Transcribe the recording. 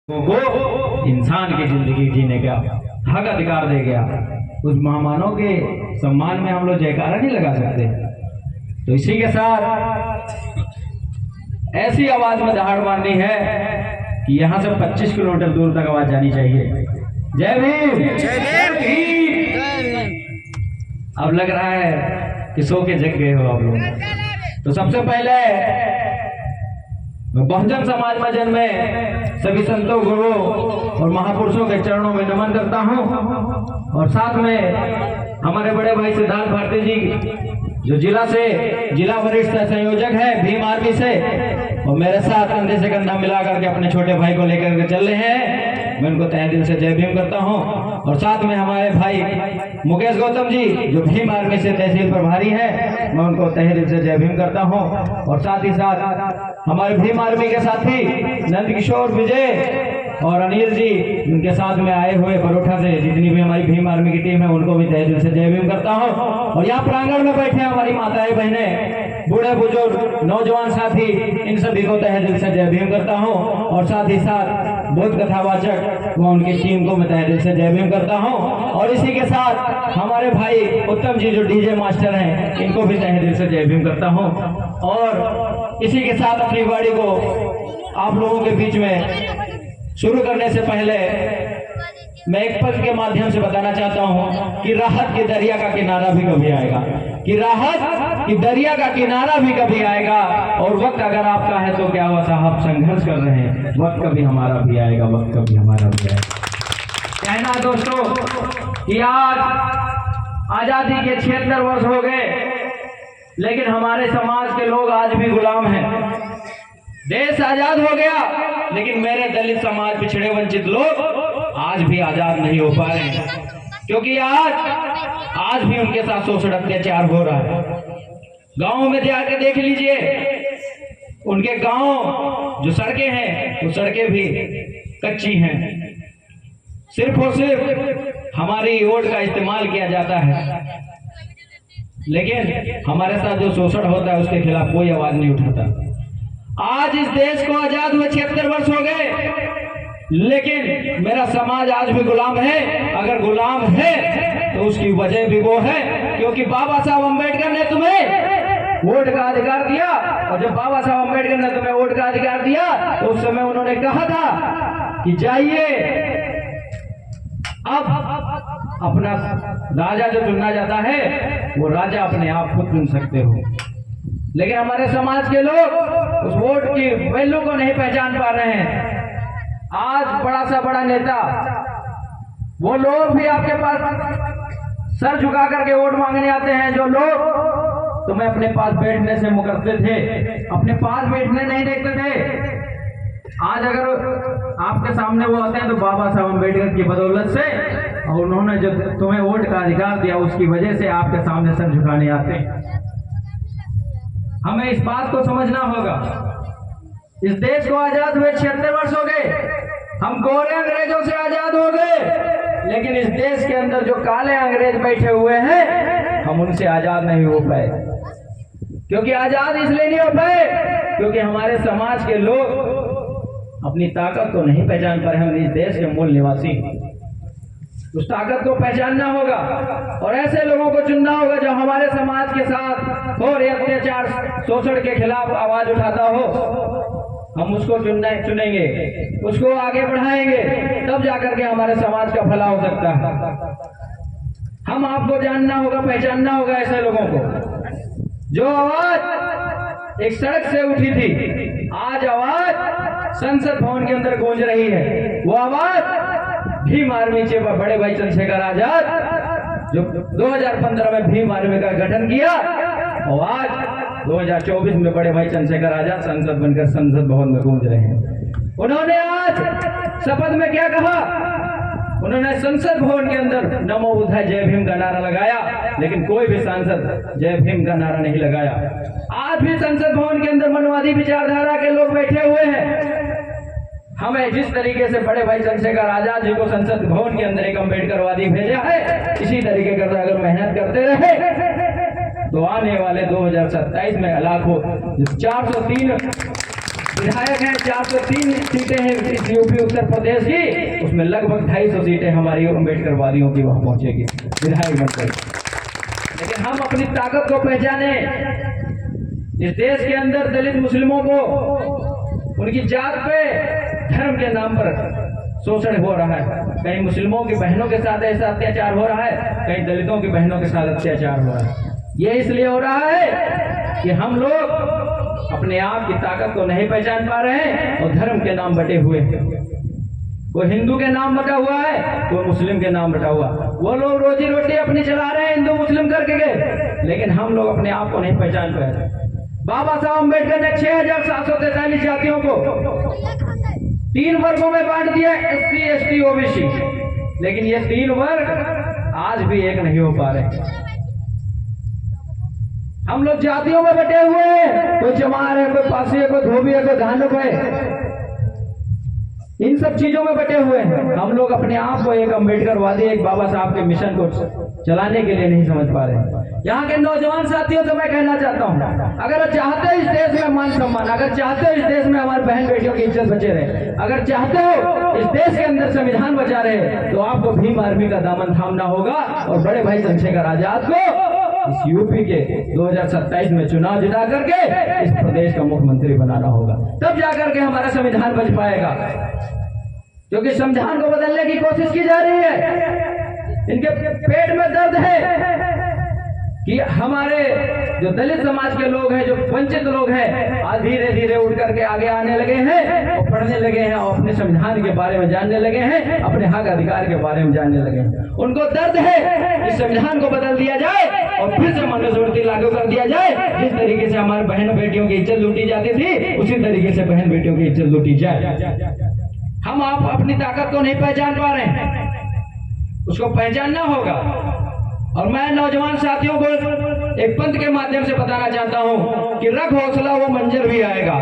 को इंसान की जिंदगी जीने का हक अधिकार दे गया। उस महामानव के सम्मान में हम लोग जयकारा नहीं लगा सकते। तो इसी के साथ ऐसी आवाज में दहाड़ मारनी है कि यहाँ से 25 किलोमीटर दूर तक आवाज जानी चाहिए। जय भीम, जय भीम। अब लग रहा है कि सो के जग गए हो आप लोग। तो सबसे पहले बहुजन समाज महाजन में सभी संतों, गुरुओं और महापुरुषों के चरणों में नमन करता हूं। और साथ में हमारे बड़े भाई सिद्धार्थ भारती जी जो जिला वरिष्ठ संयोजक है भीम आर्मी से, और मेरे साथ कंधे से कंधा मिला करके अपने छोटे भाई को लेकर के चल रहे हैं। मैं उनको तहे दिल से जय भीम करता हूं। और साथ में हमारे भाई मुकेश गौतम जी जो भीम आर्मी से तहसील प्रभारी है, मैं उनको तहे दिल से जय भीम करता हूं। और साथ ही साथ हमारे भीम आर्मी के साथी नंद किशोर, विजय और अनिल जी उनके साथ में आए हुए बरोठा से जितनी भी हमारी भीम आर्मी की टीम है उनको भी तहे दिल से जय भीम करता हूं। और यहाँ प्रांगण में बैठे हमारी माताएं, बहनें, बूढ़े बुजुर्ग, नौजवान साथी, इन सभी को तहे दिल से जय भीम करता हूं। और साथ ही साथ बुद्ध कथावाचक व उनकी टीम को मैं तहे दिल से जय भीम करता हूं। और इसी के साथ हमारे भाई उत्तम जी जो डीजे मास्टर हैं, इनको भी तहे दिल से जय भीम करता हूं। और इसी के साथ अपनी गाड़ी को आप लोगों के बीच में शुरू करने से पहले मैं एक पद के माध्यम से बताना चाहता हूं कि राहत की दरिया का किनारा भी कभी आएगा, कि राहत की दरिया का किनारा भी कभी आएगा। और वक्त अगर आपका है तो क्या हुआ साहब, संघर्ष कर रहे हैं, वक्त कभी हमारा भी आएगा, वक्त कभी हमारा भी आएगा। कहना दोस्तों कि आज आजादी के 76 वर्ष हो गए, लेकिन हमारे समाज के लोग आज भी गुलाम हैं। देश आजाद हो गया, लेकिन मेरे दलित समाज, पिछड़े वंचित लोग आज भी आजाद नहीं हो पा रहे हैं, क्योंकि आज भी उनके साथ शोषण अत्याचार हो रहा है। गांवों में जाकर देख लीजिए, उनके गांव जो सड़कें हैं वो सड़कें भी कच्ची हैं। सिर्फ और सिर्फ हमारी वोट का इस्तेमाल किया जाता है, लेकिन हमारे साथ जो शोषण होता है उसके खिलाफ कोई आवाज नहीं उठाता। आज इस देश को आजाद हुए 76 वर्ष हो गए, लेकिन मेरा समाज आज भी गुलाम है। अगर गुलाम है तो उसकी वजह भी वो है क्योंकि बाबा साहब अम्बेडकर ने तुम्हें वोट का अधिकार दिया। और जब बाबा साहब अम्बेडकर ने तुम्हें वोट का अधिकार दिया तो उस समय उन्होंने कहा था कि जाइए अब अपना राजा जो चुनना जाता है वो राजा अपने आप खुद चुन सकते हो। लेकिन हमारे समाज के लोग उस वोट की वैल्यू को नहीं पहचान पा रहे हैं। आज बड़ा सा बड़ा नेता, वो लोग भी आपके पास सर झुका करके वोट मांगने आते हैं। जो लोग तुम्हें अपने पास बैठने से मुकरते थे, अपने पास बैठने नहीं देखते थे, आज अगर आपके सामने वो आते हैं तो बाबा साहब अम्बेडकर की बदौलत से, और उन्होंने जो तुम्हें वोट का अधिकार दिया उसकी वजह से आपके सामने सर झुकाने आते हैं। हमें इस बात को समझना होगा, इस देश को आजाद हुए 76 वर्ष हो गए। हम गोरे अंग्रेजों से आजाद हो गए, लेकिन इस देश के अंदर जो काले अंग्रेज बैठे हुए हैं, हम उनसे आजाद नहीं हो पाए। क्योंकि आजाद इसलिए नहीं हो पाए क्योंकि हमारे समाज के लोग अपनी ताकत को नहीं पहचान पाए। हम इस देश के मूल निवासी, उस ताकत को पहचानना होगा और ऐसे लोगों को चुनना होगा जो हमारे समाज के साथ हो रहे अत्याचार, शोषण के खिलाफ आवाज उठाता हो। हम उसको चुनेंगे, उसको आगे बढ़ाएंगे, तब जाकर के हमारे समाज का भला हो सकता है। हम आपको जानना होगा, पहचानना होगा ऐसे लोगों को। जो आवाज एक सड़क से उठी थी, आज आवाज संसद भवन के अंदर गूंज रही है। वो आवाज भीम आर्मी के बड़े भाई चंद्रशेखर आजाद जो 2015 में भीम आर्मी का गठन किया, और आज 2024 में बड़े भाई चंद्रशेखर आजाद संसद बनकर संसद भवन में गूंज रहे हैं। उन्होंने आज शपथ में क्या कहा? उन्होंने संसद भवन के अंदर नमो बुद्धाय जय भीम का नारा लगाया, लेकिन कोई भी सांसद जय भीम का नारा नहीं लगाया। आज भी संसद भवन के अंदर मनवादी विचारधारा के लोग बैठे हुए हैं। हमें जिस तरीके से बड़े भाई चंद्रशेखर आजाद जी को संसद भवन के अंदर एक अम्बेडकरवादी भेजा है, इसी तरीके का अगर मेहनत करते रहे तो आने वाले 2027 में लाखों 403 विधायक हैं, 403 सीटें हैं इस यूपी उत्तर प्रदेश की, उसमें लगभग 250 सीटें हमारी अम्बेडकरवादियों की वहां पहुंचेगी विधायक बनकर। लेकिन हम अपनी ताकत को पहचाने। इस देश के अंदर दलित मुस्लिमों को उनकी जात पे धर्म के नाम पर शोषण हो रहा है। कहीं मुस्लिमों की बहनों के साथ ऐसा अत्याचार हो रहा है, कहीं दलितों की बहनों के साथ अत्याचार हो रहा है। ये इसलिए हो रहा है कि हम लोग अपने आप की ताकत को नहीं पहचान पा रहे हैं और धर्म के नाम बटे हुए हैं। कोई हिंदू के नाम बटा हुआ है, कोई मुस्लिम के नाम बटा हुआ। वो लोग रोजी रोटी अपनी चला रहे हैं हिंदू मुस्लिम करके गए, लेकिन हम लोग अपने आप को नहीं पहचान पाए। बाबा साहब अम्बेडकर ने 6743 जातियों को 3 वर्गों में बांट दिया, SC ST OBC, लेकिन ये 3 वर्ग आज भी एक नहीं हो पा रहे। हम लोग जातियों में बटे हुए हैं, कोई चमार है, कोई पासी है, कोई धोबी है, कोई धानुक है, इन सब चीजों में बटे हुए हैं। हम लोग अपने आप को एक अम्बेडकरवादी, एक बाबा साहब के मिशन को चलाने के लिए नहीं समझ पा रहे। यहाँ के नौजवान साथियों से मैं कहना चाहता हूँ, अगर चाहते हो इस देश में मान सम्मान, अगर चाहते हो इस देश में हमारे बहन बेटियों की इज्जत बचे रहे, अगर चाहते हो इस देश के अंदर संविधान बचा रहे, तो आपको भीम आर्मी का दामन थामना होगा और बड़े भाई चंद्रशेखर आजाद को इस यूपी के 2027 में चुनाव जिता करके इस प्रदेश का मुख्यमंत्री बनाना होगा। तब जाकर के हमारा संविधान बच पाएगा, क्योंकि संविधान को बदलने की कोशिश की जा रही है। इनके पेट में दर्द है कि हमारे जो दलित समाज के लोग हैं, जो वंचित लोग हैं, आज धीरे धीरे उठ करके आगे आने लगे हैं और पढ़ने लगे हैं और अपने संविधान के बारे में जानने लगे हैं, अपने हक अधिकार के बारे में जानने लगे हैं। उनको दर्द है इस संविधान को बदल दिया जाए और फिर से मनुस्मृति लागू कर दिया जाए। जिस तरीके से हमारे बहन बेटियों की इज्जत लूटी जाती थी, उसी तरीके से बहन बेटियों की इज्जत लूटी जाए। हम आप अपनी ताकत को नहीं पहचान पा रहे हैं, उसको पहचानना होगा। और मैं नौजवान साथियों को एक पंथ के माध्यम से बताना चाहता हूं कि रख हौसला, वो मंजर भी आएगा।